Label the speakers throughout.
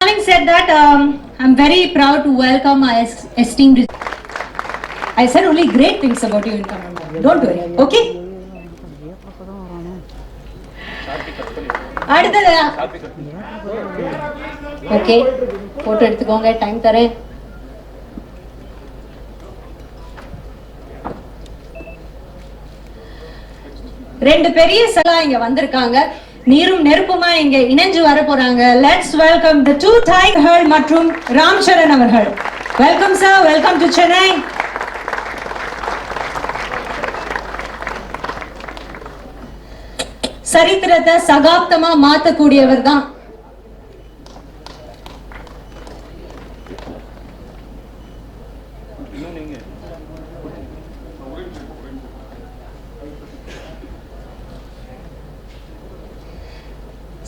Speaker 1: Having said that, I'm very proud to welcome my esteemed. I said only great things about you in Tamil Nadu. Don't worry, okay? அடுத்ததா okay photo எடுத்துக்கோங்க, time தரேன். ரெண்டு பெரிய சலா இங்க வந்திருக்காங்க, நீரும் நெருப்புமா இங்க இணைஞ்சு வர போறாங்க. லெட்ஸ் வெல்கம் தி டூ டைகர்கள் மற்றும் ராம் சரண் அவர்கள். Welcome sir, welcome to Chennai. சரித்திரத்தை சகாப்தமா மாத்தக்கூடியவர் தான்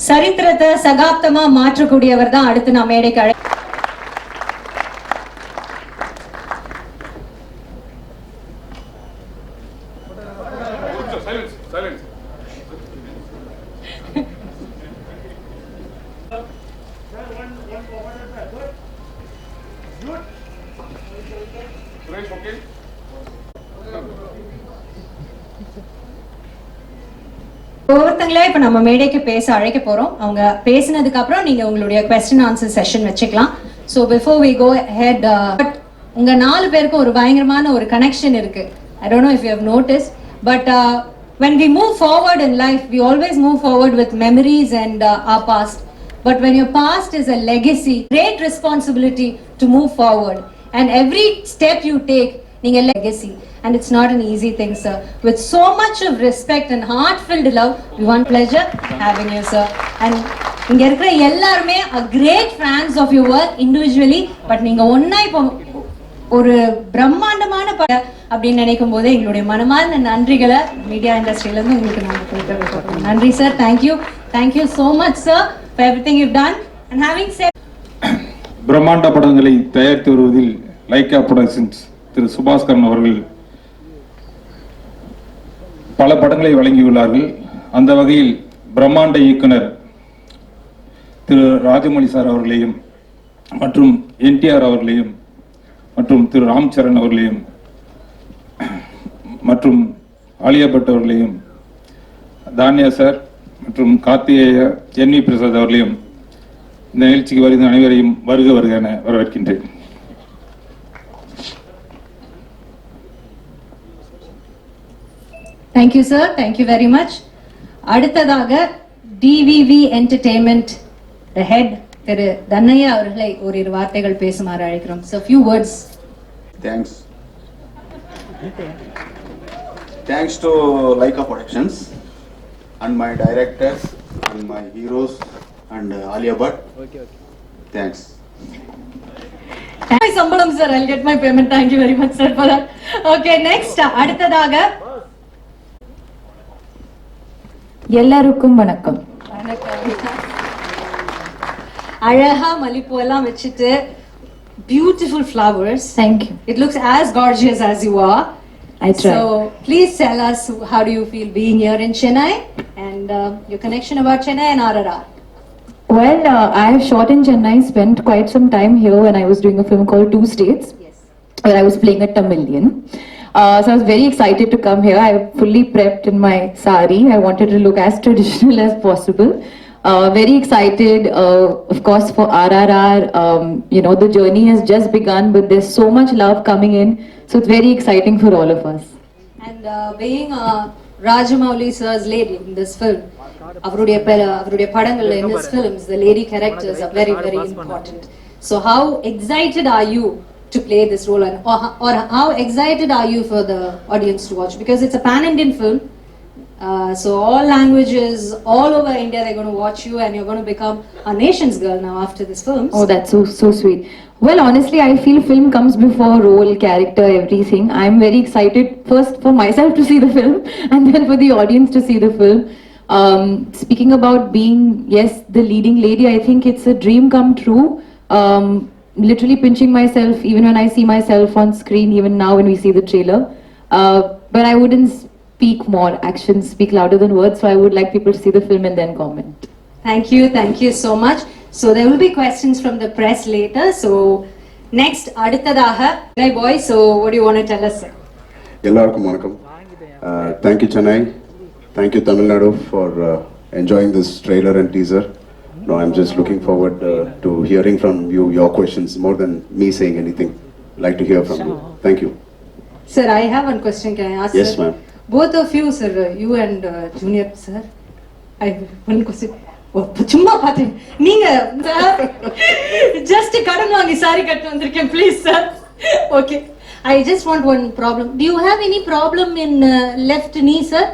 Speaker 1: சரித்திரத்தை சகாப்தமா மாற்றக்கூடியவர் தான் அடுத்து நான் மேடைக்கு ஒவ்வொருத்தங்களே இப்ப நம்ம மேடைக்கு பேச அழைக்க போறோம். அவங்க பேசினதுக்கு அப்புறம் நீங்க உங்களுடைய क्वेश्चन ஆன்சர் செஷன் வச்சுக்கலாம். So before we go ahead, உங்க நாலு பேருக்கு ஒரு பயங்கரமான ஒரு கனெக்ஷன் இருக்கு. I don't know if you have noticed, but when we move forward in life, we always move forward with memories and our past. But when your past is a legacy, great responsibility to move forward. And every step you take, நீங்க legacy. And it's not an easy thing, sir. With so much of respect and heart-filled love, we want pleasure having you, sir. And இங்க இருக்கிற எல்லாருமே a great fans of your work individually, but நீங்க ஒண்ணா இப்போ ஒரு பிரம்மாண்டமான அப்படின்னு நினைக்கும் போது எங்களுடைய மனமார்ந்த நன்றிகளை மீடியா இண்டஸ்ட்ரியில இருந்து உங்களுக்கு நாங்கள் கொடுக்கிறோம். நன்றி sir, thank you so much sir for everything you've done. And having said,
Speaker 2: பிரம்மாண்ட படங்களை தயாரித்து வருவதில் லைகா புரொடக்ஷன்ஸ் திரு சுபாஸ்கரன் அவர்கள் பல படங்களை வழங்கியுள்ளார்கள். அந்த வகையில் பிரம்மாண்ட இயக்குனர் திரு ராஜமௌழி சார் அவர்களையும் மற்றும் என்டிஆர் அவர்களையும் மற்றும் திரு ராம் சரண் அவர்களையும் மற்றும் ஆலியா பட் அவர்களையும் தானியா சார் மற்றும் கார்த்திகேய என்வி பிரசாத் அவர்களையும் இந்த நிகழ்ச்சிக்கு வருகிற அனைவரையும் வருக என வரவேற்கின்றேன்.
Speaker 1: Thank you sir, thank you very much. அடுத்ததாக DVV Entertainment the head திரு தன்னையா அவர்களை ஓரிரு வார்த்தைகள் பேசுமாறு அழைக்கிறோம். So few words.
Speaker 3: Thanks to Leica Productions and my directors and my heroes and Alia Bhatt. Thanks.
Speaker 1: சம்பளம் sir, I'll get my payment. Thank you very much sir for that. Okay, next அடுத்ததாக
Speaker 4: எல்லாருக்கும் வணக்கம்.
Speaker 1: அழகா மல்லிப்பூ எல்லாம் வச்சிட்டு beautiful flowers.
Speaker 4: Thank you.
Speaker 1: It looks as gorgeous as you are.
Speaker 4: I try.
Speaker 1: So please tell us, how do you feel being here in Chennai and your connection about Chennai and RRR?
Speaker 4: Well, I have shot in Chennai, spent quite some time here when I was doing a film called Two States,
Speaker 1: Yes.
Speaker 4: where I was playing a Tamilian. So I was very excited to come here. I fully prepped in my sari. I wanted to look as traditional as possible. Very excited, of course, for RRR. You know, the journey has just begun, but there's so much love coming in. So it's very exciting for all of us.
Speaker 1: And being Rajamouli sir's lady in this film, அவருடைய படங்கள்ல in his films, the lady characters are very, very important. So how excited are you to play this role, and or how excited are you for the audience to watch? Because it's a pan-Indian film. So all languages, all over India, they're going to watch you, and you're going to become a nation's girl now after this film.
Speaker 4: Oh, that's so sweet. Well, honestly, I feel film comes before role, character, everything. I'm very excited first for myself to see the film, and then for the audience to see the film. Speaking about being, yes, the leading lady, I think it's a dream come true. Literally pinching myself even when I see myself on screen, even now when we see the trailer. But I wouldn't speak more. Actions speak louder than words, so I would like people to see the film and then comment.
Speaker 1: Thank you so much. So there will be questions from the press later. So next, அடுத்ததாக Chennai boy. So what do you want to tell us, sir?
Speaker 3: எல்லாருக்கும் வணக்கம். Thank you Chennai. Thank you Tamil Nadu for enjoying this trailer and teaser. No, I'm just looking forward to hearing from you your questions more than me saying anything. Like to hear from you. Thank you.
Speaker 1: Sir, I have one question. Can I ask?
Speaker 3: Yes,
Speaker 1: sir?
Speaker 3: ma'am.
Speaker 1: Both of you, sir, you and Junior, sir. I have one question. சும்மா பார்த்தேன் நீங்க sir just கடன் வாங்கி sorry கட்ட வந்திருக்கேன் please sir okay I just want one problem to you have any problem in left நீ sir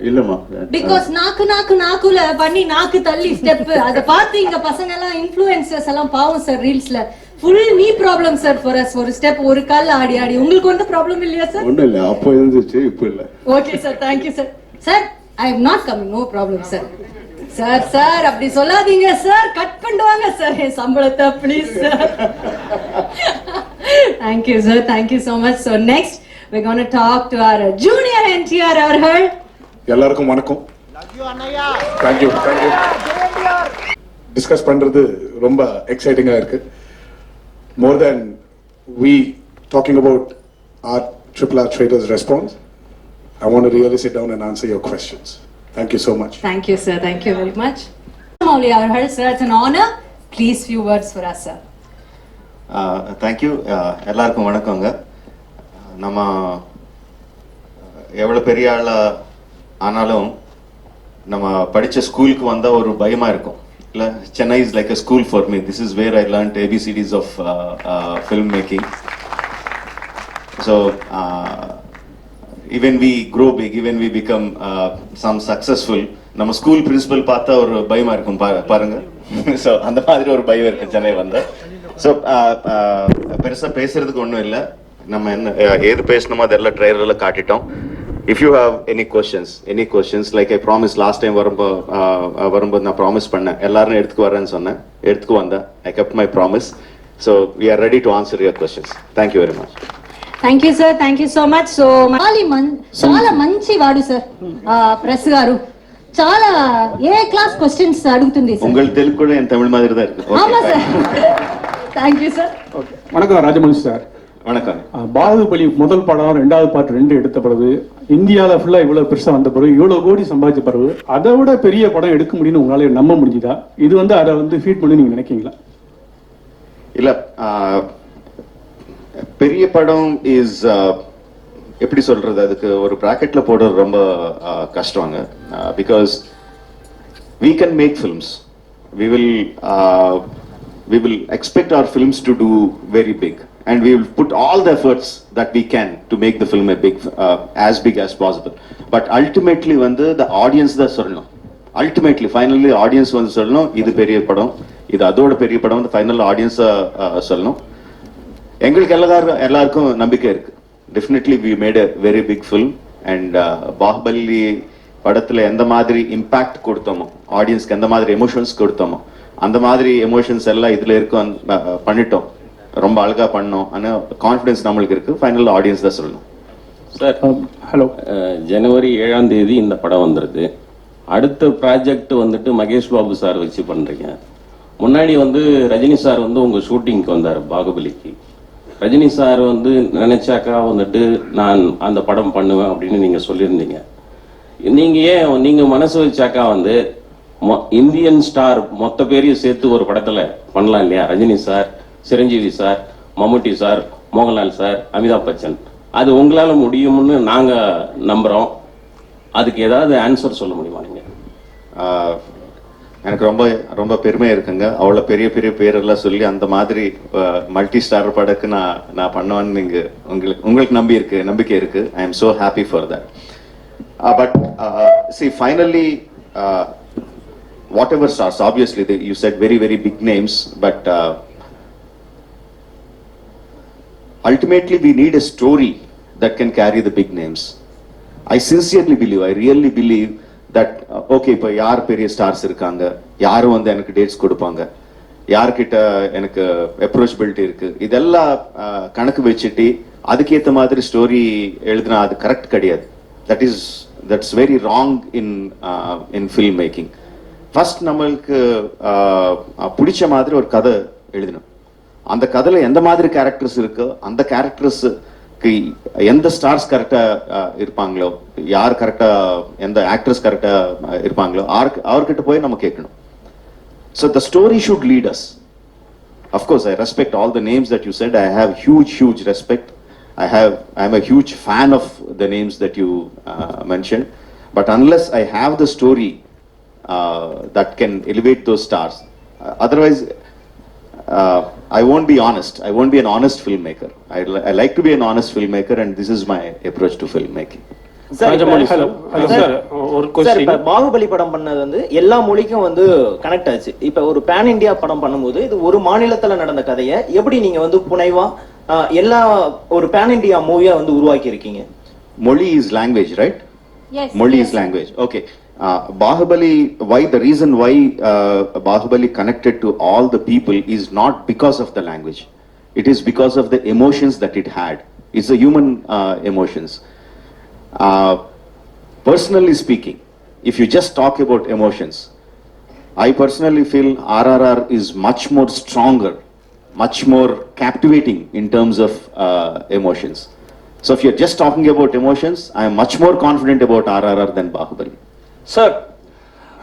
Speaker 3: இல்லம்மா
Speaker 1: because நாக்குல பண்ணி நாக்கு தள்ளி ஸ்டெப் அத பார்த்து இங்க பசங்க எல்லாம் இன்ஃப்ளூயன்சர்ஸ் எல்லாம் பாவம் சார் ரீல்ஸ்ல ஃபுல் நீ ப்ராப்ளம் சார் ஃபார் அஸ் ஒரு ஸ்டெப் ஒரு கால் ஆடி உங்களுக்கு வந்து ப்ராப்ளம் இல்லையா சார்
Speaker 3: ஒண்ணும் இல்ல அப்போ இருந்துச்சு இப்போ இல்ல
Speaker 1: okay sir thank you sir sir I am not coming no problem sir sir sir அப்படி சொல்லாதீங்க சார் கட் பண்ணுவாங்க சார் என் சம்பளத்தை please sir thank you sir thank you so much. So next we're going to talk to our junior NTR அவர்கள்.
Speaker 5: எல்லாருக்கும் வணக்கம். Thank you. Discuss பண்றது ரொம்ப எக்ஸைட்டிங்கா இருக்கு. More than we talking about our RRR traders response, I want to really sit down and answer your questions. Thank you so much.
Speaker 1: Thank you sir, thank you very much. Mauli அவர்கள் sir, it's an honor. Please few words for us sir.
Speaker 6: Thank you. எல்லாருக்கும் வணக்கங்க. நம்ம எவ்வளவு பெரிய ஆளா ஆனாலும் நம்ம படிச்ச ஸ்கூலுக்கு வந்தா ஒரு பயமா இருக்கும் இல்ல. Chennai is like a school for me. This is where I learned ABCDs of filmmaking. So even we grow big, even we become some successful, நம்ம ஸ்கூல் பிரின்சிபல் பார்த்தா ஒரு பயமா இருக்கும் பாருங்க. ஸோ அந்த மாதிரி ஒரு பயம் இருக்கு சென்னை வந்தா. ஸோ பெருசா பேசுறதுக்கு ஒன்றும் இல்லை. நம்ம என்ன ஏது பேசணுமோ அதெல்லாம் ட்ரைலரில் காட்டிட்டோம். If you have any questions like I promised last time வரும்போது நான் ப்ராமிஸ் பண்ணேன் எல்லாரும் எடுத்துக்கு வரேன்னு சொன்னேன், எடுத்துக்கு வந்தேன். I kept my promise. So we are ready to answer your questions. Thank you very much.
Speaker 1: Thank you sir, thank you so much. So చాలా మంచి వాడు సార్ ప్రెస్ గారు, చాలా ఏ క్లాస్ క్వశ్చన్స్ అడుగుతుంది సార్.
Speaker 6: உங்களுக்கு தெலுங்கு கூட என் தமிழ் மாதிரி தான் இருக்கு.
Speaker 1: ஆமா sir. Thank you sir.
Speaker 7: Okay வணக்கம் ராஜமௌலி சார்.
Speaker 6: வணக்கம்.
Speaker 7: பாகுபலி முதல் படம் 2வது பார்ட் 2 எடுத்த பிறகு இந்தியாவில் ஃபுல்லா இவ்வளவு பெருசா வந்த பிறகு இவ்வளவு கோடி சம்பாதிச்ச பிறகு அதை விட பெரிய படம் எடுக்க முடியும்னு உங்களால நம்ப முடிஞ்சுதா? இது வந்து அதை வந்து ஃபீட் பண்ணி நீங்க நினைக்கீங்களா?
Speaker 6: இல்ல பெரிய படம் இஸ் எப்படி சொல்றது, அதுக்கு ஒரு பிராக்கெட்ல போடுறது ரொம்ப கஷ்டங்க. Because we can make films, we will expect our films to do very big and we will put all the efforts that we can to make the film as big as possible. But ultimately வந்து the audience தான் சொல்லணும். Ultimately finally audience வந்து சொல்லணும் இது பெரிய படம், இது அதோட பெரிய படம் வந்து ஃபைனல் ஆடியன்ஸ் சொல்லணும். எங்களுக்கு எல்லாருக்கும் நம்பிக்கை இருக்கு. Definitely we made a very big film and Baahubali படத்துல எந்த மாதிரி இம்பாக்ட் கொடுத்தோமோ, ஆடியன்ஸ்க்கு எந்த மாதிரி எமோஷன்ஸ் கொடுத்தோமோ அந்த மாதிரி எமோஷன்ஸ் எல்லாம் இதுல இருக்கும் பண்ணிட்டோம். ரொம்ப அழகா பண்ணோம். ஆனால் கான்ஃபிடன்ஸ் நம்மளுக்கு இருக்கு. ஃபைனல் ஆடியன்ஸ் தான் சொல்லணும்.
Speaker 8: சார்
Speaker 7: ஹலோ,
Speaker 8: ஜனவரி 7ஆம் தேதி இந்த படம் வந்துருது. அடுத்த ப்ராஜெக்ட் வந்துட்டு மகேஷ் பாபு சார் வச்சு பண்றீங்க. முன்னாடி வந்து ரஜினி சார் வந்து உங்க ஷூட்டிங்க்கு வந்தார் பாகுபலிக்கு. ரஜினி சார் வந்து நினைச்சாக்கா வந்துட்டு நான் அந்த படம் பண்ணுவேன் அப்படின்னு நீங்க சொல்லியிருந்தீங்க. நீங்க மனசு வச்சாக்கா வந்து இந்தியன் ஸ்டார் மொத்த பேரையும் சேர்த்து ஒரு படத்துல பண்ணலாம் இல்லையா? ரஜினி சார், சிரஞ்சீவி சார், மம்முட்டி சார், மோகன்லால் சார், அமிதாப் பச்சன். அது உங்களால முடியும்னு நாங்க நம்புறோம். அதுக்கு ஏதாவது ஆன்சர் சொல்ல முடியுமா நீங்க?
Speaker 6: எனக்கு ரொம்ப ரொம்ப பெருமையா இருக்குங்க. அவ்வளோ பெரிய பெரிய பேரெல்லாம் சொல்லி அந்த மாதிரி மல்டி ஸ்டார் படக்கு நான் பண்ணுவேன்னு நீங்க உங்களுக்கு நம்பிக்கை இருக்கு. I am so happy for that. But see, finally whatever stars, obviously you said very very big names, but ultimately we need a story that can carry the big names. I sincerely believe, I really believe that okay, இப்போ யார் பெரிய stars இருக்காங்க, யாரு வந்து எனக்கு dates கொடுப்பாங்க, யார்கிட்ட எனக்கு அப்ரோச்சபிலிட்டி இருக்கு, இதெல்லாம் கணக்கு வச்சுட்டு அதுக்கேற்ற மாதிரி ஸ்டோரி எழுதுனா அது கரெக்ட் கிடையாது. That's very wrong in film making. First நம்மளுக்கு பிடிச்ச மாதிரி ஒரு கதை எழுதணும். அந்த கதையில எந்த மாதிரி கேரக்டர்ஸ் இருக்கோ அந்த கேரக்டர்ஸுக்கு எந்த ஸ்டார்ஸ் கரெக்டா இருப்பாங்களோ, யார் கரெக்டா, எந்த ஆக்ட்ரஸ் கரெக்டா இருப்பாங்களோ அவர்கிட்ட போய் நம்ம கேட்கணும். So the story should lead us. Of course, I respect all the names that you said. I have huge respect. I'm a huge fan of the names that you mentioned. But unless I have the story that can elevate those stars, otherwise, I won't be honest. I won't be an honest filmmaker. I like to be an honest filmmaker, and this is my approach to filmmaking.
Speaker 9: Rajamouli sir, ஒரு
Speaker 10: sir, இப்ப
Speaker 9: question.
Speaker 10: Baahubali படம் பண்ணது வந்து எல்லா மொழிக்கும் வந்து connect ஆச்சு. இப்ப ஒரு பேன் இந்தியா படம் பண்ணும்போது இது ஒரு மாநிலத்துல நடந்த கதையை எப்படி நீங்க வந்து புனைவா எல்லா ஒரு பேன் இந்தியா மூவியா வந்து உருவாக்கி இருக்கீங்க?
Speaker 6: Moli is language, right?
Speaker 1: Yes.
Speaker 6: Moli is language. Okay. Bahubali, the reason why Bahubali connected to all the people is not because of the language. It is because of the emotions that it had. It's the human emotions. Personally speaking, if you just talk about emotions, I personally feel RRR is much more stronger, much more captivating in terms of emotions. So if you're just talking about emotions, I am much more confident about RRR than Bahubali.
Speaker 9: Sir,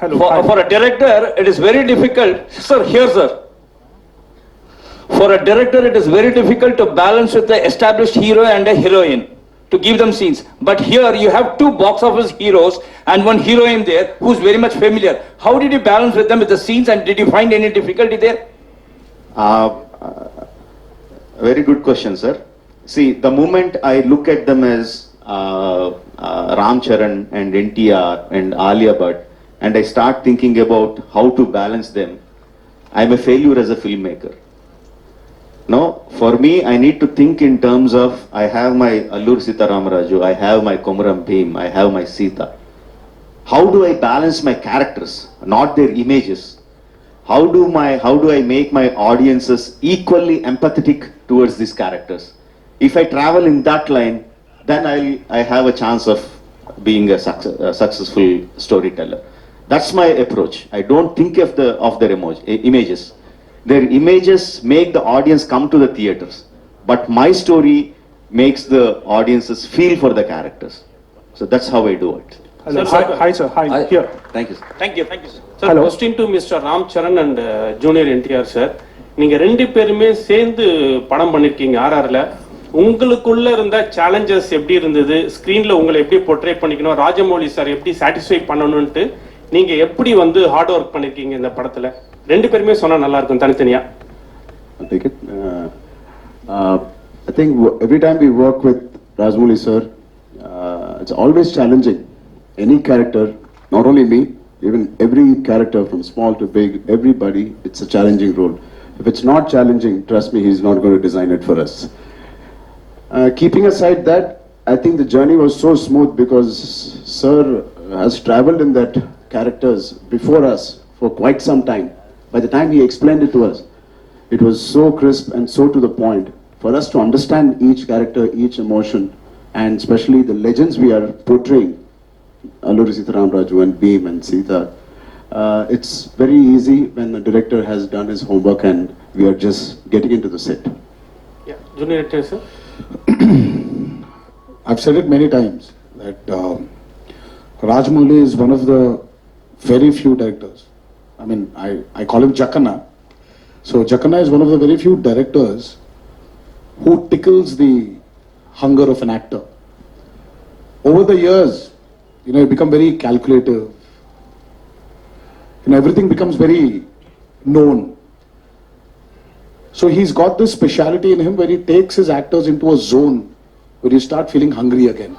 Speaker 7: Hello.
Speaker 9: for a director, it is very difficult. Sir, here, sir. For a director, it is very difficult to balance with the established hero and a heroine to give them scenes. But here you have two box office heroes and one heroine there who's very much familiar. How did you balance with them with the scenes, and did you find any difficulty there?
Speaker 6: Very good question, sir. See, the moment I look at them as Ram Charan and NTR and Alia Bhatt, and I start thinking about how to balance them, I'm a failure as a filmmaker. No, for me, I need to think in terms of, I have my Alluri Sita Ramaraju, I have my Komaram Bhim, I have my Sita. How do I balance my characters, not their images? How do I make my audiences equally empathetic towards these characters? If I travel in that line, then I have a chance of being a successful storyteller. That's my approach. I don't think of their images. Their images make the audience come to the theaters, but my story makes the audiences feel for the characters. So that's how I do it.
Speaker 7: Hello.
Speaker 9: Sir,
Speaker 7: Hi, sir. Hi. Here.
Speaker 6: Thank you, sir.
Speaker 9: Thank you, sir. Sir,
Speaker 7: Hello.
Speaker 9: question to Mr. Ram Charan and Junior NTR, sir. நீங்க ரெண்டு பேருமே சேர்ந்து படம் பண்ணிருக்கீங்க RRல. உங்களுக்குள்ள இருந்த challenges எப்படி இருந்தது? ஸ்கிரீன்ல உங்களை எப்படி போர்ட்ரே பண்ணிக்கணும், ராஜமௌலி சார் எப்படி சாட்டிஸ்ஃபை பண்ணணும்னு நீங்க எப்படி வந்து ஹார்ட் ஒர்க் பண்ணிருக்கீங்க இந்த படத்துல? ரெண்டு பேருமே சொன்னா நல்லா இருக்கும் தனித்தனியா.
Speaker 3: I'll take it. I think every time we work with Rajamouli sir, it's always challenging. Any character, not only me, even every character from small to big, everybody, it's a challenging role. If it's not challenging, trust me, he's not going to design it for us. Keeping aside that, I think the journey was so smooth because sir has traveled in that characters before us for quite some time. By the time he explained it to us, it was so crisp and so to the point for us to understand each character, each emotion, and especially the legends we are portraying, Alluri Sita Ramaraju and Bhim and Sita. It's very easy when the director has done his homework and we are just getting into the set.
Speaker 9: Yeah, Junior NTR, sir.
Speaker 5: I've said it many times that Rajamouli is one of the very few directors. I mean, I call him Jackana. So Jackana is one of the very few directors who tickles the hunger of an actor. Over the years, you become very calculative. Everything becomes very known. So he's got this speciality in him where he takes his actors into a zone where you start feeling hungry again.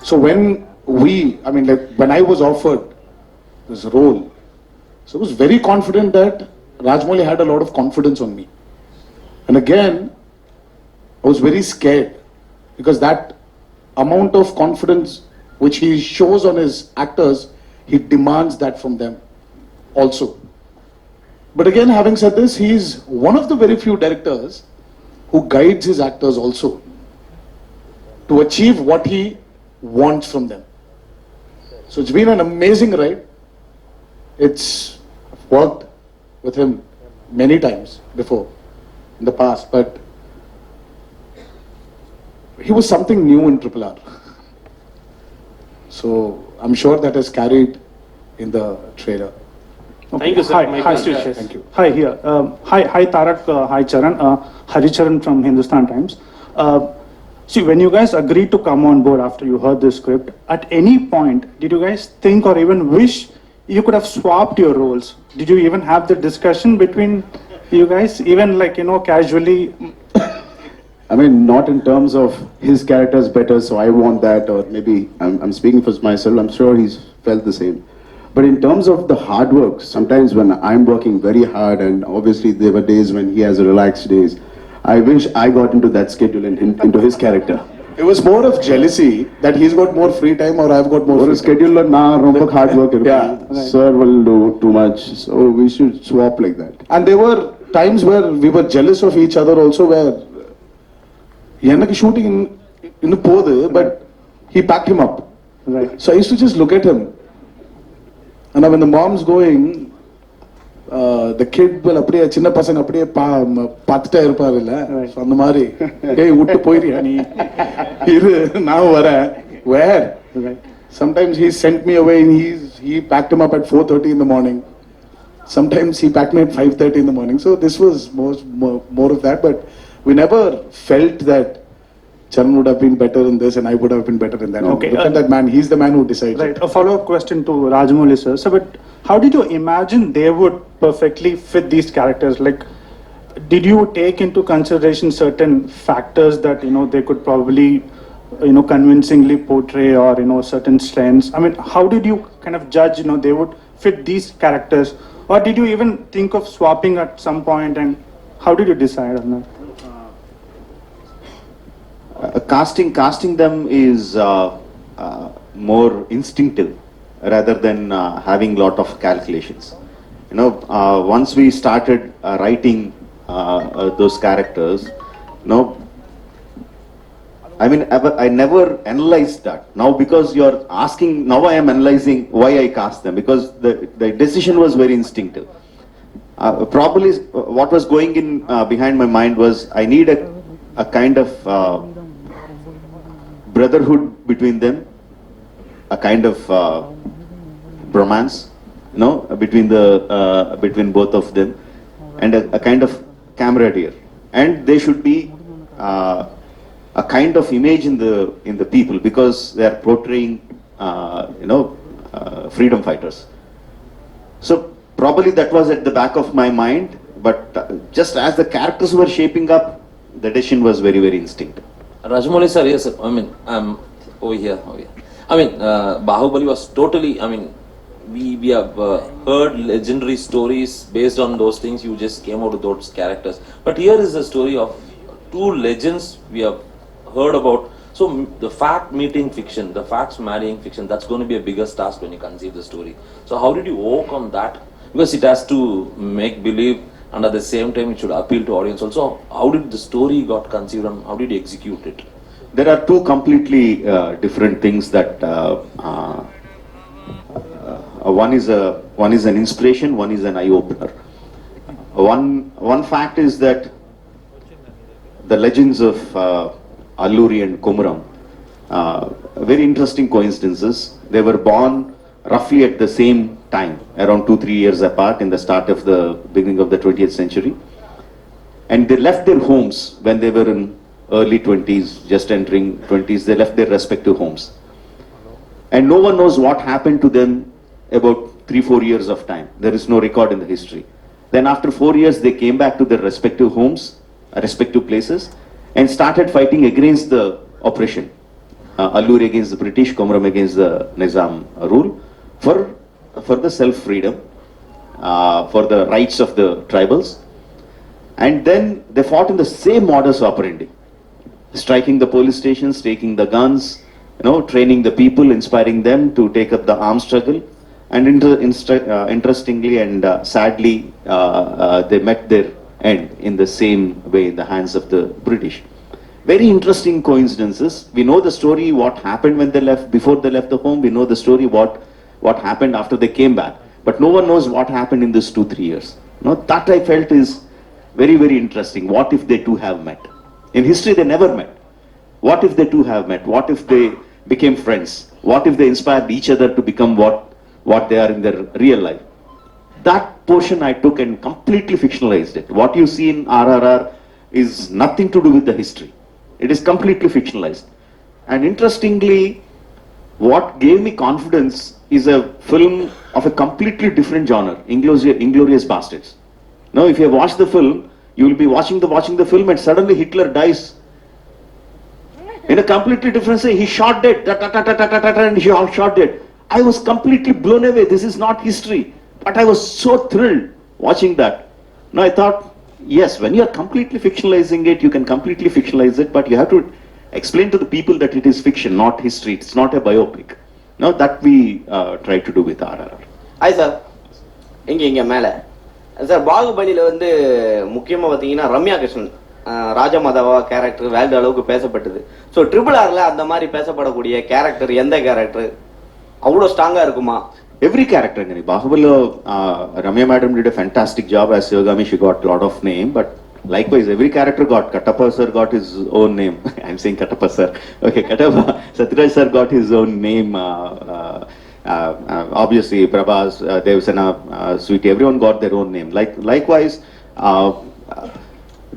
Speaker 5: So when I was offered this role, so I was very confident that Rajamouli had a lot of confidence on me. And again, I was very scared because that amount of confidence which he shows on his actors, he demands that from them also. But again, having said this, he is one of the very few directors who guides his actors also to achieve what he wants from them. So it's been an amazing ride. It's worked with him many times before in the past, but he was something new in Triple R. So I'm sure that is carried in the trailer.
Speaker 9: Thank you, sir.
Speaker 7: Hi,
Speaker 9: My
Speaker 7: hi,
Speaker 9: pleasure.
Speaker 5: Thank you.
Speaker 7: Hi, here. Hi, Tarak. Hi, Charan. Haricharan from Hindustan Times. See, when you guys agreed to come on board after you heard the script, at any point, did you guys think or even wish you could have swapped your roles? Did you even have the discussion between you guys, even like, casually?
Speaker 3: I mean, not in terms of his character is better, so I want that, or maybe I'm speaking for myself, I'm sure he's felt the same. But in terms of the hard work, sometimes when I'm working very hard, and obviously there were days when he has relaxed days, I wish I got into that schedule and into his character.
Speaker 5: It was more of jealousy that he's got more free time or I've got more
Speaker 3: Or
Speaker 5: free
Speaker 3: a schedule na rompak hard work.
Speaker 5: Yeah.
Speaker 3: Sir will do too much, so we should swap like that.
Speaker 5: And there were times where we were jealous of each other also, where Yanaki shooting in the pode, but he packed him up.
Speaker 7: Right.
Speaker 5: So I used to just look at him. And now when the mom's going, the kid will appear, chinna pasan appear patta irupavilla. So andha mari, hey, uttu poiriya nee. Iru now vara. Where?
Speaker 7: Right.
Speaker 5: Sometimes he sent me away and he packed him up at 4:30 in the morning. Sometimes he packed me at 5:30 in the morning. So this was more of that, but we never felt that Charan would have been better in this and I would have been better in that.
Speaker 7: Okay,
Speaker 5: Look at that man. He's the man who decides.
Speaker 7: Right. A follow-up question to Rajamouli sir. So, but how did you imagine they would perfectly fit these characters? Like, did you take into consideration certain factors that they could probably convincingly portray, or certain strengths? I mean, how did you kind of judge they would fit these characters, or did you even think of swapping at some point, and how did you decide on that?
Speaker 6: Casting them is more instinctive rather than having lot of calculations. Once we started writing those characters, I mean, I never analyzed that. Now, because you're asking, now I am analyzing why I cast them, because the decision was very instinctive. Probably what was going in behind my mind was I need a kind of brotherhood between them, a kind of bromance, between both of them, and a kind of camaraderie. And they should be a kind of image in the people, because they are portraying, freedom fighters. So probably that was at the back of my mind, but just as the characters were shaping up, the decision was very, very instinctive.
Speaker 11: Rajamouli sir, yes, sir. I mean, I'm over here. I mean, Bahubali was totally, I mean, we have heard legendary stories based on those things. You just came out with those characters. But here is a story of two legends we have heard about. So the fact meeting fiction, the facts marrying fiction, that's going to be a bigger task when you conceive the story. So how did you work on that? Because it has to make believe, and at the same time it should appeal to audience also. How did the story got conceived and how did you execute it?
Speaker 6: There are two completely different things that one is an inspiration, one is an eye opener. One fact is that the legends of Alluri and Komuram, very interesting coincidences. They were born roughly at the same time, around 2-3 years apart, in the start of the beginning of the 20th century. And they left their homes when they were in early 20s, just entering 20s. They left their respective homes. And no one knows what happened to them about 3-4 years of time. There is no record in the history. Then after 4 years, they came back to their respective homes, respective places, and started fighting against the oppression. Alluri against the British, Komuram against the Nizam rule, for the self-freedom, for the rights of the tribals. And then they fought in the same modus operandi, striking the police stations, taking the guns, training the people, inspiring them to take up the armed struggle. And interestingly and sadly, they met their end in the same way in the hands of the British. Very interesting coincidences. We know the story, what happened when they left, before they left the home. We know the story, what happened after they came back. but no one knows what happened in this 2-3 years. No, that I felt is very, very interesting. What if they two have met? In history, they never met. What if they two have met? What if they became friends? What if they inspired each other to become what they are in their real life? That portion I took and completely fictionalized it. What you see in RRR is nothing to do with the history. It is completely fictionalized. And interestingly, what gave me confidence is a film of a completely different genre, Inglourious Bastards. Now, if you have watched the film, you will be watching the film and suddenly Hitler dies in a completely different way. He shot dead, and he shot dead. I was completely blown away. This is not history. But I was so thrilled watching that. Now I thought, yes, when you are completely fictionalizing it, you can completely fictionalize it, but you have to explain to the people that it is fiction, not history. It's not a biopic. Now that we try to do with RRR.
Speaker 10: Hi sir, இங்க மேல sir பாகுபலியில வந்து முக்கியமா பாத்தீங்கன்னா Ramya Krishnan ராஜமாதாவா character world அளவுக்கு பேசப்பட்டது. So RRRல அந்த மாதிரி பேசப்படக்கூடிய கேரக்டர் எந்த கேரக்டர் அவ்வளோ ஸ்ட்ராங்கா இருக்குமா?
Speaker 6: Every character in Bahubali, Ramya madam did a fantastic job as Shivagami. She got a lot of name, but likewise every character got. Kattappa sir got his own name. I'm saying Kattappa sir. Okay, Kattappa. Satyaraj sir got his own name. Obviously, Prabhas, Devsena, Sweetie, everyone got their own name. Likewise,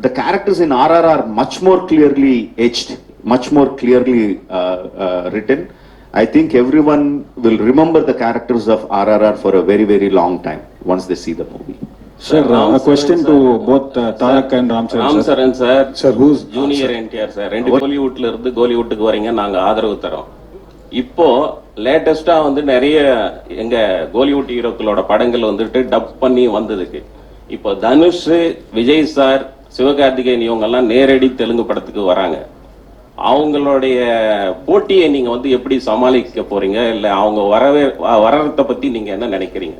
Speaker 6: the characters in RRR are much more clearly etched, much more clearly written. I think everyone will remember the characters of RRR for a very, very long time once they see the movie.
Speaker 2: Sir, a question to both Tarak and Ram
Speaker 8: Charan sir.
Speaker 2: Sir, who's
Speaker 8: junior NTR sir? ரெண்டு கோலிவுட்ல இருந்து கோலிவுட்டுக்கு வரீங்க, நாங்க ஆதரவு தரோம். இப்போ லேட்டஸ்டா வந்து நிறைய எங்க கோலிவுட் ஹீரோக்களோட படங்கள் வந்துட்டு டப் பண்ணி வந்ததுக்கு இப்போ தனுஷ், விஜய் சார், சிவகார்த்திகேயன் இவங்க எல்லாம் நேரடி தெலுங்கு படத்துக்கு வராங்க. அவங்களுடைய போட்டியை நீங்க வந்து எப்படி சமாளிக்க போறீங்க, இல்ல அவங்க வரறத பத்தி நீங்க என்ன நினைக்கிறீங்க?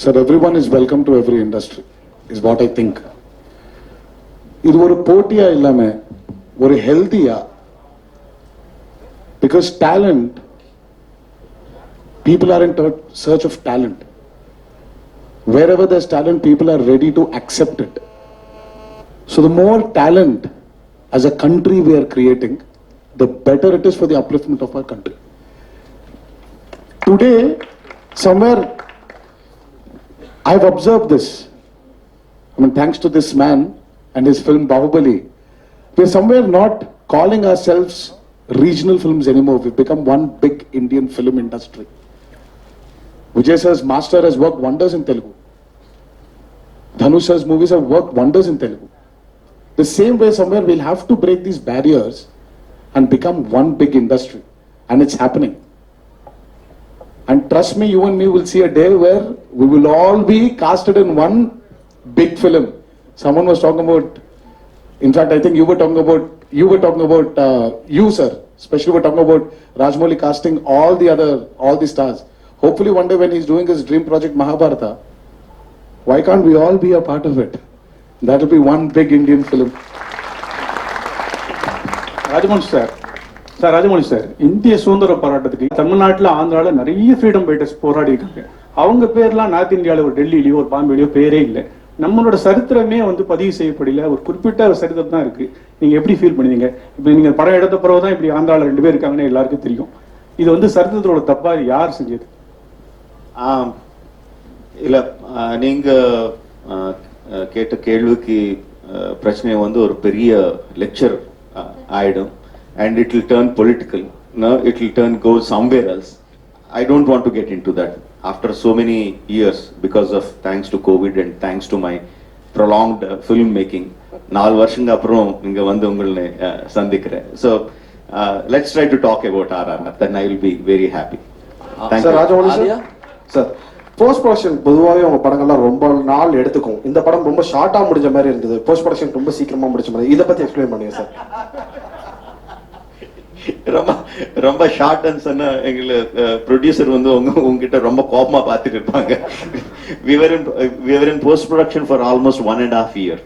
Speaker 5: Sir, everyone is welcome to every industry is what I think. இது ஒரு போட்டியா இல்லாம ஒரு ஹெல்தியா, because talent, people are in search of talent. Wherever there's talent, people are ready to accept it. So the more talent as a country we are creating, the better it is for the upliftment of our country. Today, somewhere, I've observed this. I mean, thanks to this man and his film Bahubali, we're somewhere not calling ourselves regional films anymore. We've become one big Indian film industry. Vijay sir's Master has worked wonders in Telugu. Dhanush sir's movies have worked wonders in Telugu. The same way, somewhere we'll have to break these barriers and become one big industry. And it's happening. And trust me, you and me will see a day where we will all be casted in one big film. Someone was talking about, in fact, I think you were talking about, you sir, especially were talking about Rajamouli casting all the stars. Hopefully one day when he's doing his dream project Mahabharata, why can't we all be a part of it? That will be one big Indian film.
Speaker 7: Rajamouli sir, இந்திய சுதந்திர போராட்டத்துக்கு தமிழ்நாட்டில் ஆந்திராவில் நிறைய freedom fighters போராடி இருக்காங்க. அவங்க பேர்லாம் நார்த் இந்தியாவில் ஒரு டெல்லியிலயோ ஒரு பாம்பேலையோ பேரே இல்லை. நம்மளோட சரித்திரமே வந்து பதிவு செய்யப்படல. ஒரு குறிப்பிட்ட ஒரு சரித்திரம் தான் இருக்கு. நீங்க எப்படி ஃபீல் பண்ணுவீங்க? இப்போ நீங்க படம் எடுத்த பிறகு தான் இப்படி ஆந்திராவில் 2 பேர் இருக்காங்கன்னு எல்லாருக்கும் தெரியும். இது வந்து சரித்திரத்தோட தப்பா யார் செஞ்சது?
Speaker 6: இல்ல, நீங்க கேட்ட கேள்விக்கு பிரச்சனை வந்து ஒரு பெரிய லெக்சர் ஆயிடும். And it will turn political. No, it will go somewhere else. I don't want to get into that. After so many years, because of thanks to COVID and thanks to my prolonged film making, 4 வருஷங்க அப்புறம் இங்க வந்து உங்களை சந்திக்கிறேன். So let's try to talk about RRR. Then I will be very happy. Thank you.
Speaker 12: Rajamouli sir, sir post production பொதுவாகவே உங்க படங்கள்லாம் ரொம்ப நாள் எடுத்துக்கும். இந்த படம் ரொம்ப ஷார்ட்டா முடிஞ்ச மாதிரி இருந்தது. போஸ்ட் ப்ரொடக்ஷன் ரொம்ப சீக்கிரமா முடிச்ச மாதிரி. இதை பத்தி எக்ஸ்பிளைன் பண்ணுங்க சார்.
Speaker 6: ரொம்ப ஷார்ட் சொன்னா எங்களுக்கு ப்ரொடியூசர் வந்து உங்ககிட்ட ரொம்ப கோபமா பார்த்துட்டு இருப்பாங்க. we were in post production for almost 1.5 years.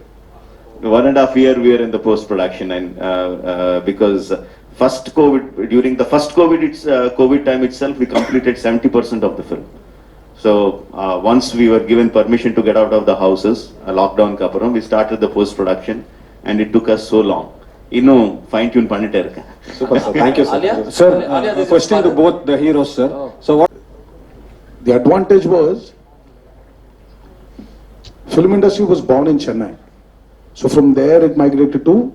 Speaker 6: 1.5 years we were in the post production, and because during the first COVID time itself we completed 70% of the film. So once we were given permission to get out of the houses, lockdown ku appuram we started the post production and it took us so long. இன்னும் fine tune பண்ணிட்டே இருக்கேன்.
Speaker 12: Super sir, thank you sir.
Speaker 11: Alia?
Speaker 12: Sir,
Speaker 11: Alia, this is
Speaker 12: question to
Speaker 11: father.
Speaker 12: both the heroes sir. So what
Speaker 5: The advantage was film industry was born in Chennai. So from there it migrated to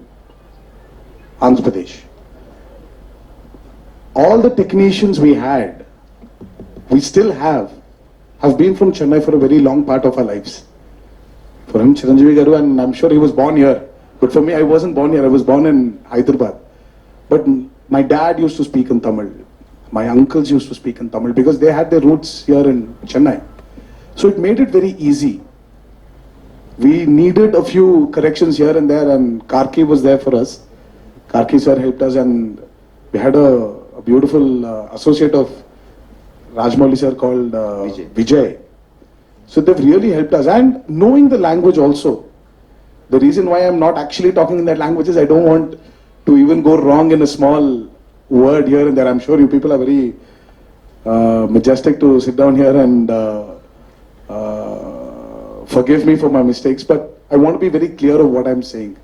Speaker 5: Andhra Pradesh. All the technicians we had, we still have been from Chennai for a very long part of our lives. For him, Chiranjeevi Garu, and I'm sure he was born here. But for me, I wasn't born here. I was born in Hyderabad. But my dad used to speak in Tamil. My uncles used to speak in Tamil because they had their roots here in Chennai. So it made it very easy. We needed a few corrections here and there, and Karki was there for us. Karki sir helped us, and we had a beautiful associate of Rajmouli sir called Vijay. So they've really helped us, and knowing the language also. The reason why I'm not actually talking in that language is I don't want to even go wrong in a small word here and there. I'm sure you people are very majestic to sit down here and forgive me for my mistakes, but I want to be very clear of what I'm saying.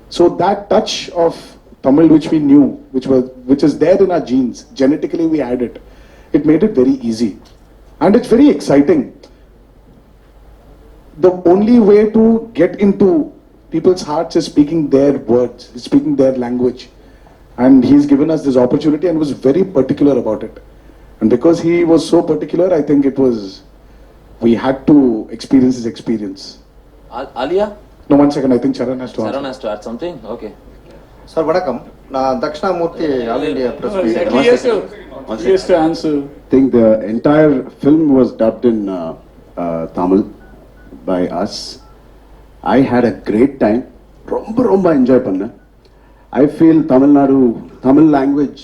Speaker 5: So that touch of Tamil which we knew, which is there in our genes, genetically we had it. It made it very easy, and it's very exciting. The only way to get into people's hearts is speaking their words, speaking their language. And he's given us this opportunity and was very particular about it. And because he was so particular, I think we had to experience his experience.
Speaker 11: Alia?
Speaker 5: No, 1 second, I think Charan has to answer.
Speaker 11: Sharan has to add something? Okay.
Speaker 13: Sir வணக்கம், நான் Dakshinamurthy all India press
Speaker 7: He has to answer.
Speaker 3: I think the entire film was dubbed in Tamil by us. I had a great time. Romba enjoy panna. I feel Tamil language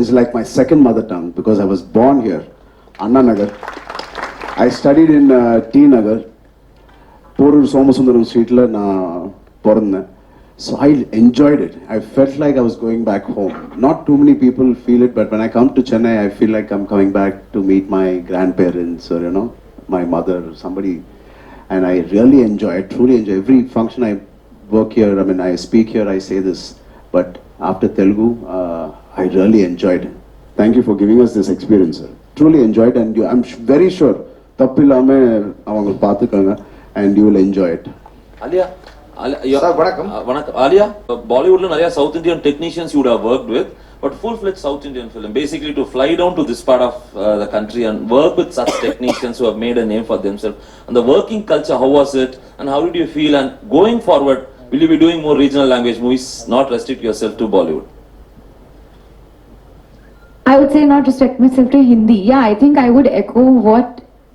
Speaker 3: is like my second mother tongue because I was born here, Anna Nagar. I studied in T Nagar. Porur Somasundaram Street la na porunna. So I enjoyed it. I felt like I was going back home. Not too many people feel it, but when I come to Chennai, I feel like I'm coming back to meet my grandparents or, my mother or somebody. And I really enjoy, I truly enjoy every function I work here. I mean, I speak here, I say this. But after Telugu, I really enjoyed it. Thank you for giving us this experience, sir. Truly enjoyed, and I'm very sure tappillame avangal paathukanga and you will enjoy it.
Speaker 11: Alia?
Speaker 13: Sir, vanakkam.
Speaker 11: Vanakkam. Alia, Bollywood la nariya South Indian technicians you would have worked with, but full-fledged South Indian film. Basically to fly down to this part of the country and work with such technicians who have made a name for themselves. And the working culture, how was it? And how did you feel? And going forward, will you be doing more regional language movies, not restrict yourself to Bollywood?
Speaker 4: I would say not restrict myself to Hindi. Yeah, I think I would echo what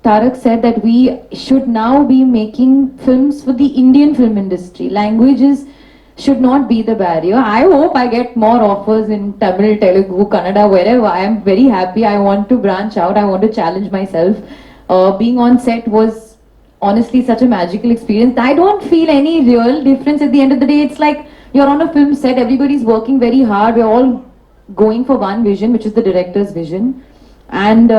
Speaker 4: Tarak said, that we should now be making films for the Indian film industry. Languages should not be the barrier. I hope I get more offers in Tamil, Telugu, Kannada, wherever. I am very happy. I want to branch out. I want to challenge myself. Being on set was honestly such a magical experience. I don't feel any real difference at the end of the day. It's like you're on a film set. Everybody's working very hard. We're all going for one vision, which is the director's vision. And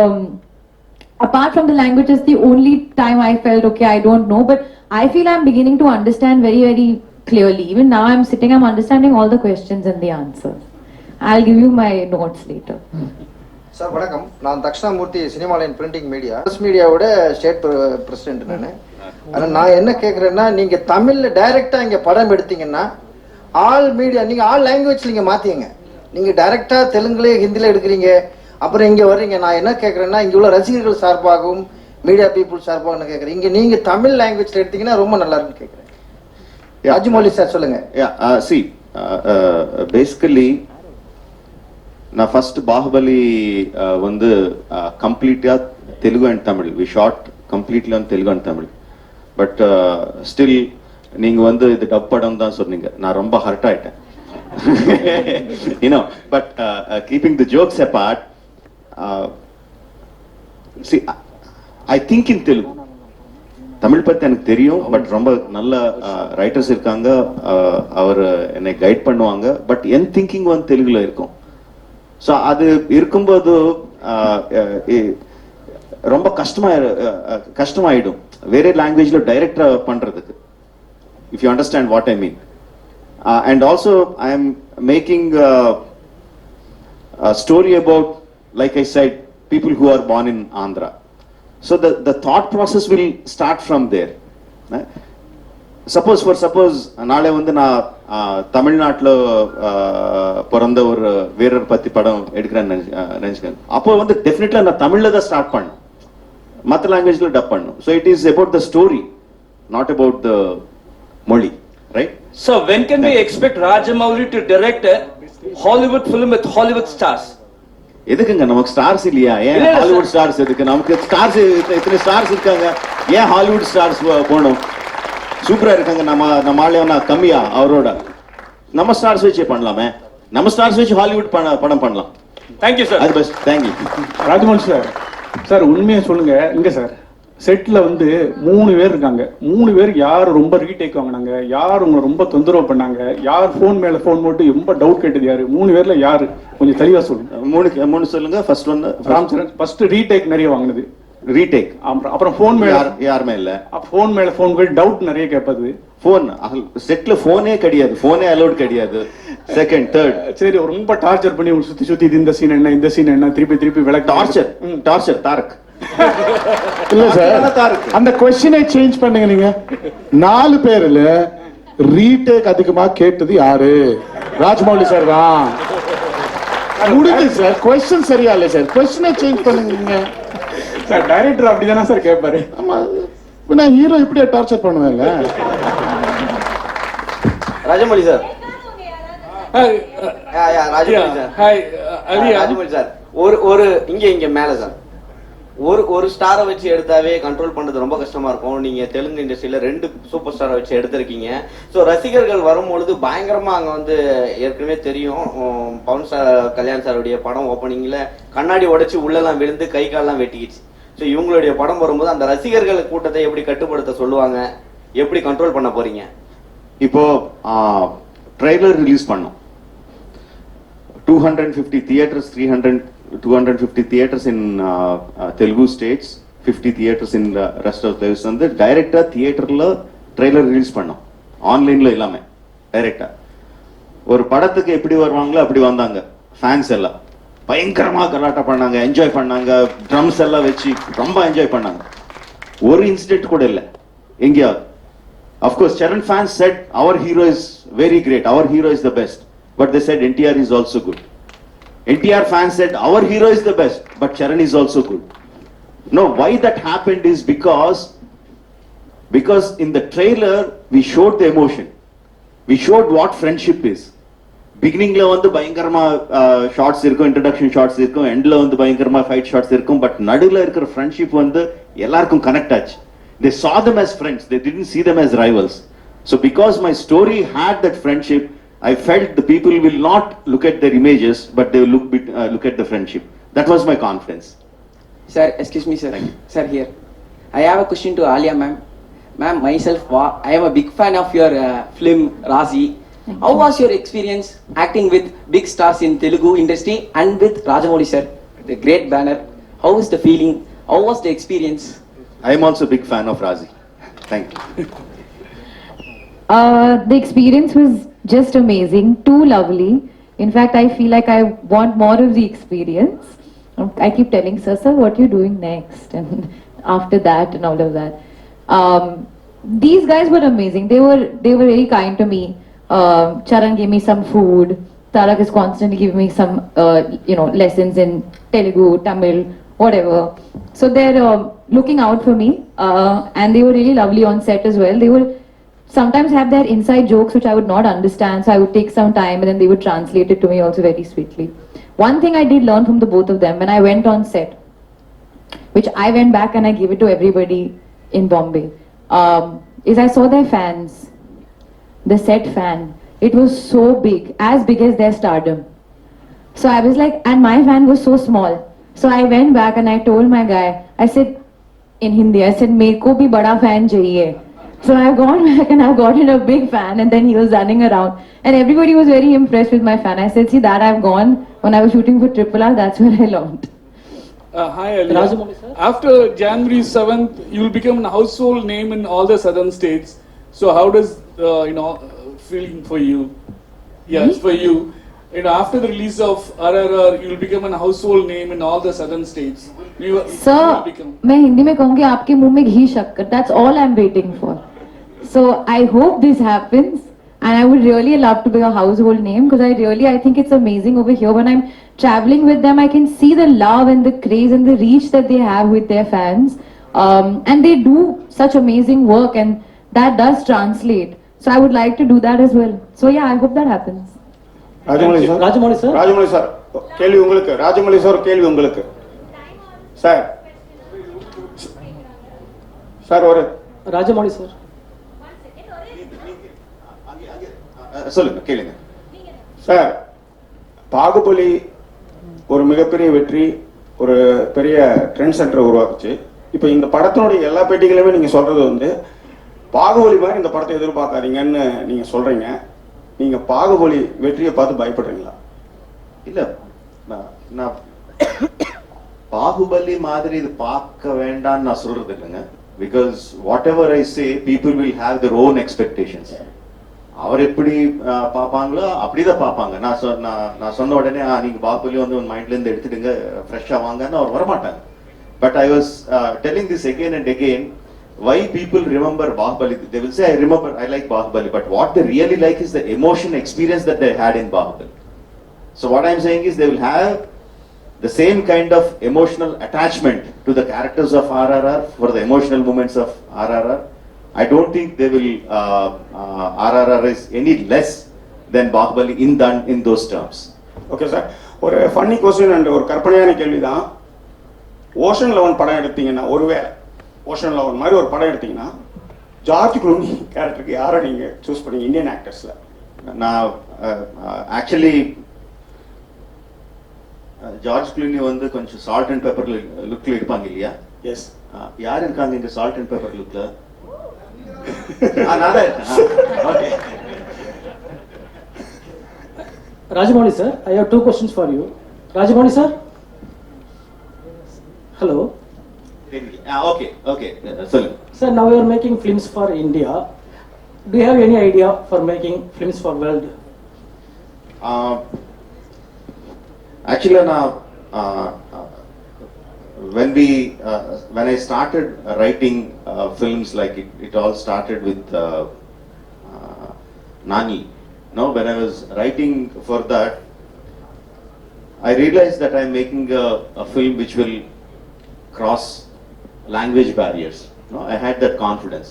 Speaker 4: apart from the language, is the only time I felt, okay, I don't know. But I feel I'm beginning to understand very, very clearly. Even now I'm sitting, I'm understanding all the questions and the answers. I'll give you my notes later.
Speaker 13: Sir வணக்கம், நான் Dakshinamurthy cinema line printing media press மீடியாவோட state president நான். ஆனால் நான் என்ன கேட்குறேன்னா, நீங்கள் தமிழில் டைரெக்டாக இங்கே படம் எடுத்தீங்கன்னா ஆல் மீடியா நீங்கள் ஆல் லாங்குவேஜ் நீங்கள் மாற்றிங்க. நீங்கள் டைரெக்டாக தெலுங்குல ஹிந்தியில் எடுக்கிறீங்க, அப்புறம் இங்கே வர்றீங்க. நான் என்ன கேட்குறேன்னா, இங்கே உள்ள ரசிகர்கள் சார்பாகவும் மீடியா பீப்புள் சார்பாகவும் கேட்குறேன், இங்கே நீங்கள் தமிழ் லாங்குவேஜில் எடுத்தீங்கன்னா ரொம்ப நல்லா இருக்குன்னு கேட்குறேன். ராஜமௌலி சார் சொல்லுங்க.
Speaker 6: See, basically நான் ஃபர்ஸ்ட் பாகுபலி வந்து கம்ப்ளீட்டா Telugu and Tamil we shot completely on Telugu and Tamil. But still நீங்க வந்து இது டப் படம் தான் சொன்னீங்க, நான் ரொம்ப ஹர்ட் ஆயிட்டேன். But keeping the jokes abort, see, I think in Telugu. Tamil பத்தி எனக்கு தெரியும், பட் ரொம்ப நல்ல ரைட்டர்ஸ் இருக்காங்க, அவர் என்னை கைட் பண்ணுவாங்க. பட் என் திங்கிங் வந்து தெலுங்குல இருக்கும். ஸோ அது இருக்கும்போது ரொம்ப கஷ்டமாயிடும் வேற லாங்குவேஜ்ல டைரக்டா பண்றதுக்கு. If you understand what I mean. And also I am making a story about, like I said, people who are born in Andhra. So the thought process will start from there. Suppose நாளை வந்து நான் தமிழ்நாட்டில் பிறந்த ஒரு வீரர் பத்தி படம் எடுக்கிறேன்னு நினைச்சுக்கேன். அப்போ வந்து டெஃபினெட்லா நான் தமிழ்ல தான் ஸ்டார்ட் பண்ணேன், மற்ற லாங்குவேஜ்ல டப் பண்ணும். So it is about the story, not about the moli, right?
Speaker 9: So when can we expect Rajamouli to direct a Hollywood film with Hollywood stars?
Speaker 6: எதுக்குங்க நமக்கு ஸ்டார்ஸ் இல்லையா? ஏன் ஹாலிவுட் ஸ்டார்ஸ் எதுக்கு? நமக்கு ஸ்டார்ஸ் இத்தனை ஸ்டார்ஸ் இருக்காங்க, ஏன் ஹாலிவுட் ஸ்டார்ஸ் போகணும்? சூப்பரா இருக்காங்க. நம்ம ஆளேனா கம்மியா அவரோட? நம்ம ஸ்டார்ஸ் வச்சே பண்ணலாமே, நம்ம ஸ்டார்ஸ் வச்சு ஹாலிவுட் படம் பண்ணலாம்.
Speaker 9: Thank you sir.
Speaker 6: அது best. Thank you
Speaker 7: Rajamouli sir. Sir உண்மையை சொல்லுங்க, இங்க சார் செட்ல வந்து 3 பேர் இருக்காங்க. 3 பேர் யார் ரொம்ப ரீடேக் வாங்கினாங்க, யார் உங்களை ரொம்ப தொந்தரவு பண்ணாங்க, யார் போன் மேல போன் போட்டு ரொம்ப டவுட் கேட்டது யாரு? 3 பேர்ல யாரு? கொஞ்சம் தெளிவா சொல்லுங்க.
Speaker 6: 3 சொல்லுங்க. First one
Speaker 7: Ram Charan. First retake நிறைய வாங்கினது.
Speaker 6: ரீடேக்.
Speaker 7: அப்புறம் போன் மேல
Speaker 6: யாருமே இல்ல.
Speaker 7: போன் மேல போன் போய் டவுட் நிறைய கேட்பது.
Speaker 6: போன் செட்ல போனே கிடையாது, போனே அலோட் கிடையாது. செகண்ட் தேர்ட்
Speaker 7: சரி ரொம்ப டார்ச்சர் பண்ணி சுத்தி இது இந்த சீன் என்ன, இந்த சீன் என்ன, திருப்பி விளக்கு.
Speaker 6: டார்ச்சர் தாரக்
Speaker 14: இல்ல சார், அந்த क्वेश्चனை சேஞ்ச் பண்ணுங்க. நீங்க 4 பேர்ல ரீடேக் அதிகமா கேட்டது யாரு? ராஜமௌலி சார் தான். முடிஞ்சு சார். क्वेश्चन சரியா இல்ல சார், क्वेश्चனை சேஞ்ச் பண்ணுங்க
Speaker 7: சார். டைரக்டர் அப்படிதானே சார் கேட்பாரு.
Speaker 14: ஆமா, நான் ஹீரோ இப்படியே டார்ச்சர் பண்ணுவேன்ல.
Speaker 10: Rajamouli sir. Rajamouli sir. Rajamouli sir, ஒரு இங்க மேல சார் ஒரு ஸ்டாரை வச்சு எடுத்தாவே கண்ட்ரோல் பண்றது ரொம்ப கஷ்டமா இருக்கும். நீங்க தெலுங்கு இண்டஸ்ட்ரியில 2 சூப்பர் ஸ்டாரை வச்சு எடுத்திருக்கீங்க. ஸோ ரசிகர்கள் வரும்பொழுது பயங்கரமா அங்க வந்து ஏற்கனவே தெரியும், பவன் சார் கல்யாண் சாருடைய படம் ஓப்பனிங்ல கண்ணாடி உடைச்சு உள்ளெல்லாம் விழுந்து கை காலெல்லாம் வெட்டிக்கிச்சு. ஸோ இவங்களுடைய படம் வரும்போது அந்த ரசிகர்கள் கூட்டத்தை எப்படி கட்டுப்படுத்த சொல்லுவாங்க, எப்படி கண்ட்ரோல் பண்ண போறீங்க?
Speaker 6: இப்போ ட்ரைலர் ரிலீஸ் பண்ணோம். 250 theatres, 250 theaters in Telugu states, 50 theaters in the rest of the வந்து டைரக்டா தியேட்டர்ல ட்ரெய்லர் ரிலீஸ் பண்ணோம். ஆன்லைன்ல எல்லாமே டைரக்டா. ஒரு படத்துக்கு எப்படி வருவாங்களோ அப்படி வந்தாங்க. ஃபேன்ஸ் எல்லாம் பயங்கரமா கலாட்டா பண்ணாங்க, என்ஜாய் பண்ணாங்க, ட்ரம்ஸ் எல்லாம் வச்சு ரொம்ப என்ஜாய் பண்ணாங்க. ஒரு இன்சிடென்ட் கூட இல்லை எங்கேயாவது. Of course, Charan fans said our hero is very great, our hero is the best, but they said NTR is also good. NTR fans said our hero is the best, but Charan is also good. No, why that happened is because in the trailer we showed the emotion, we showed what friendship is. Beginning la vandu bayangarama shots irukum, introduction shots irukum, end la vandu bayangarama fight shots irukum, but nadula irukra friendship vandu ellarkum connect aachu. They saw them as friends, they didn't see them as rivals. So because my story had that friendship, I felt the people will not look at their images, but they will look at the friendship. That was my confidence.
Speaker 15: Sir, excuse me, sir. Sir, here. I have a question to Alia, ma'am. Ma'am, myself, I am a big fan of your film, Razi. How was your experience acting with big stars in Telugu industry and with Rajamouli, sir? The great banner. How was the feeling? How was the experience?
Speaker 6: I am also a big fan of Razi. Thank you.
Speaker 4: The experience was just amazing, too lovely. In fact, I feel like I want more of the experience. I keep telling sir, what are you doing next? And after that and all of that. These guys were amazing. They were very kind to me. Charan gave me some food. Tarak is constantly giving me some, lessons in Telugu, Tamil, whatever. So they're looking out for me. And they were really lovely on set as well. They were sometimes have their inside jokes which I would not understand, so I would take some time and then they would translate it to me also very sweetly. One thing I did learn from the both of them when I went on set, which I went back and I gave it to everybody in Bombay, is I saw their fans, the set fan. It was so big as their stardom. So I was like, and my fan was so small. So I went back and I told my guy, I said in Hindi, I said, "Meko bhi bada fan chahiye." So I've gone back and I've gotten a big fan, and then he was running around and everybody was very impressed with my fan. I said, see, that I've gone when I was shooting for Triple R, that's where I learned.
Speaker 16: Hi, Alia. After January 7th, you will become a household name in all the southern states. So how does, feeling for you? Yes, for you. After the release of RRR, you will become a household name in all the southern states. You will
Speaker 4: Sir,
Speaker 16: become.
Speaker 4: मैं हिंदी में कहूँगी आपके मुंह में घी शक्कर. That's all I'm waiting for. So I hope this happens, and I would really love to be a household name because I think it's amazing over here. When I'm traveling with them, I can see the love and the craze and the reach that they have with their fans, and they do such amazing work, and that does translate. So I would like to do that as well. So yeah, I hope that happens.
Speaker 14: Rajamouli sir Rajamouli sir கேள்வி உங்களுக்கு. Rajamouli sir கேள்வி உங்களுக்கு. Sir sir ஒரு
Speaker 17: Rajamouli sir
Speaker 6: சொல்லுங்க, கேளுங்க.
Speaker 14: Sir, Baahubali ஒரு மிகப்பெரிய வெற்றி, ஒரு பெரிய ட்ரெண்ட் சென்டரை உருவாக்குச்சு. இப்போ இந்த படத்தினுடைய எல்லா பேட்டிகளுமே நீங்க சொல்றது வந்து பாகுபலி மாதிரி இந்த படத்தை எதிர்பார்க்காதீங்கன்னு நீங்க சொல்றீங்க. நீங்க பாகுபலி வெற்றியை பார்த்து பயப்படுறீங்களா?
Speaker 6: இல்ல, நான் பாகுபலி மாதிரி இது பார்க்க வேண்டாம்னு நான் சொல்றது இல்லைங்க. Because what ever I say people will have their own expectations. அவர் எப்படி பார்ப்பாங்களோ அப்படிதான் பார்ப்பாங்க. நான் சொன்ன உடனே நீங்க பாகுபலி வந்து மைண்ட்ல இருந்து எடுத்துடுங்க, ஃப்ரெஷ்ஷா வாங்கன்னு அவர் வரமாட்டாங்க. But I was telling this again and again. Why people remember Bahubali? They will say, I remember, I like Bahubali, but what they really like is the emotion experience that they had in Bahubali. So what I'm saying is they will have the same kind of emotional attachment to the characters of RRR for the emotional moments of RRR. I don't think they will, RRR is any less than Bahubali in those terms.
Speaker 14: Okay sir, ஒரு funny question and ஒரு கற்பனையான கேள்வி தான். Ocean 11 படம் எடுத்தீங்கன்னா, ஒருவேளை ocean 11 மாதிரி ஒரு படம் எடுத்தீங்கன்னா ஜார்ஜ் க்ளூனி கேரக்டருக்கு யாரை நீங்க சூஸ் பண்ணீங்க இந்தியன் ஆக்டர்ஸ்ல?
Speaker 6: நான் ஆக்சுவலி ஜார்ஜ் க்ளூனி வந்து கொஞ்சம் சால்ட் அண்ட் பெப்பர் லுக்ல இருப்பாங்க இல்லையா?
Speaker 14: எஸ்.
Speaker 6: யார் இருக்காங்க இந்த சால்ட் அண்ட் பெப்பர் லுக்ல?
Speaker 17: Rajamouli sir, I have two questions for you. Rajamouli sir? Hello?
Speaker 6: Okay. Sorry.
Speaker 17: Sir, now you are making films for India. Do you have any idea for making films for world?
Speaker 6: Actually, when I started writing films, like it all started with Nani. No, when I was writing for that, I realized that I'm making a film which will cross language barriers. No, I had that confidence.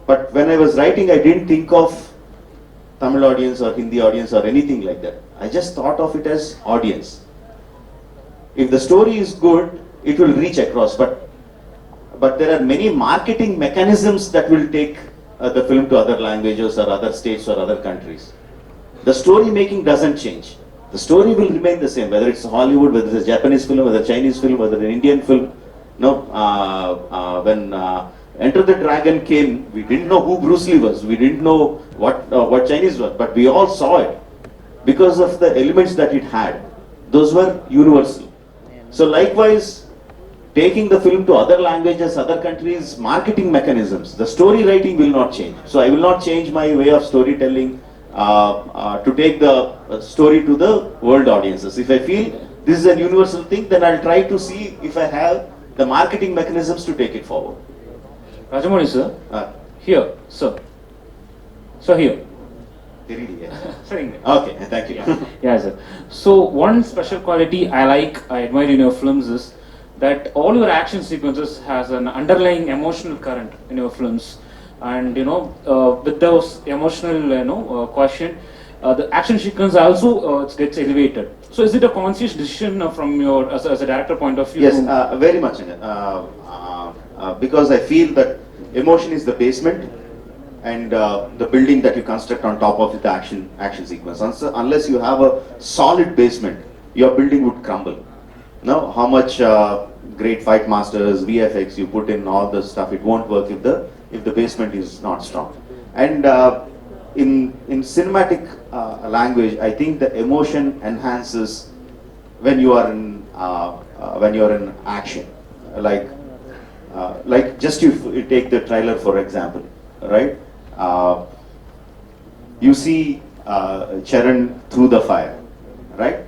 Speaker 6: But when I was writing, I didn't think of Tamil audience or Hindi audience or anything like that. I just thought of it as audience. If the story is good, it will reach across. But there are many marketing mechanisms that will take the film to other languages or other states or other countries. The story making doesn't change. The story will remain the same, whether it's Hollywood, whether it's a Japanese film, whether a Chinese film, whether an Indian film. No, when Enter the Dragon came, we didn't know who Bruce Lee was. We didn't know what Chinese was, but we all saw it because of the elements that it had. Those were universal. So likewise, taking the film to other languages, other countries, marketing mechanisms, the story writing will not change. So I will not change my way of storytelling to take the story to the world audiences. If I feel this is a universal thing, then I'll try to see if I have the marketing mechanisms to take it forward.
Speaker 18: Rajamouli sir, here, sir. So here.
Speaker 6: Okay, thank you.
Speaker 18: Yeah, sir. So one special quality I admire in your films is that all your action sequences has an underlying emotional current in your films, and with those emotional quotient, the action sequence also gets elevated. So is it a conscious decision from your as a director point of view?
Speaker 6: Yes, very much. Because I feel that emotion is the basement and the building that you construct on top of the action sequence. Unless you have a solid basement, your building would crumble. Now, how much great fight masters, VFX you put in all the stuff, it won't work if the basement is not strong. And in cinematic language, I think the emotion enhances when you are in when you're in action, like just you take the trailer for example, right? You see Charan through the fire, right?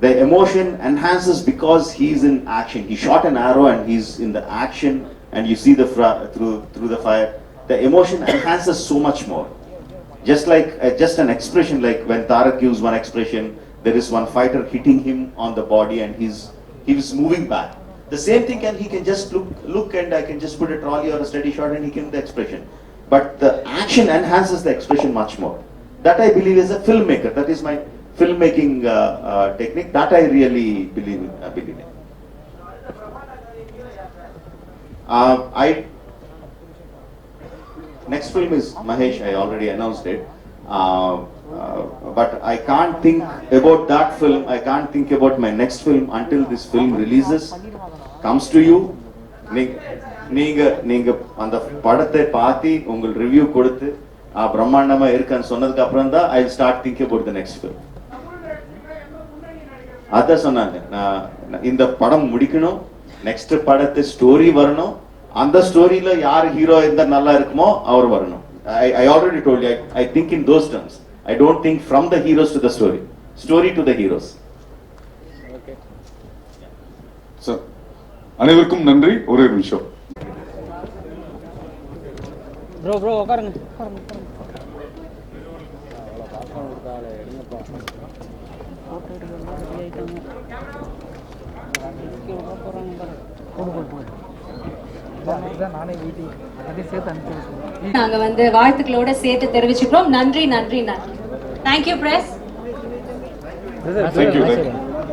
Speaker 6: The emotion enhances because he's in action. He shot an arrow and he's in the action, and you see the through the fire. The emotion enhances so much more. Just like just an expression, like when Tarak gives one expression, there is one fighter hitting him on the body and he's moving back. The same thing he can just look and I can just put a trolley or a steady shot and he can the expression. But the action enhances the expression much more. That I believe is a filmmaker. That is my filmmaking technique. That I really believe in. Next film is Mahesh. I already announced it. But I can't think about that film. I can't think about my next film until this film releases, comes to you. நீங்க அந்த படத்தை பார்த்து உங்கள் review கொடுத்து பிரம்மாண்டமா இருக்குன்னு சொன்னதுக்கு அப்புறம் தான் I start thinking about the next film. அத சொன்னாங்க, நான் இந்த படம் முடிக்கணும், நெக்ஸ்ட் படத்து ஸ்டோரி வரணும், அந்த ஸ்டோரியில யார் ஹீரோ இருந்தா நல்லா இருக்குமோ அவர் வரணும். I already told you, I think in those terms. I don't think from the heroes to the story to the heroes.
Speaker 14: Okay. So, அனைவருக்கும் நன்றி. ஒரே நிமிஷம்.
Speaker 17: ப்ரோ உட்காருங்க.
Speaker 1: நாங்க வந்து வாழ்த்துக்களோட சேர்த்து தெரிவிச்சுக்கிறோம். நன்றி. Thank you, press.
Speaker 14: Thank you.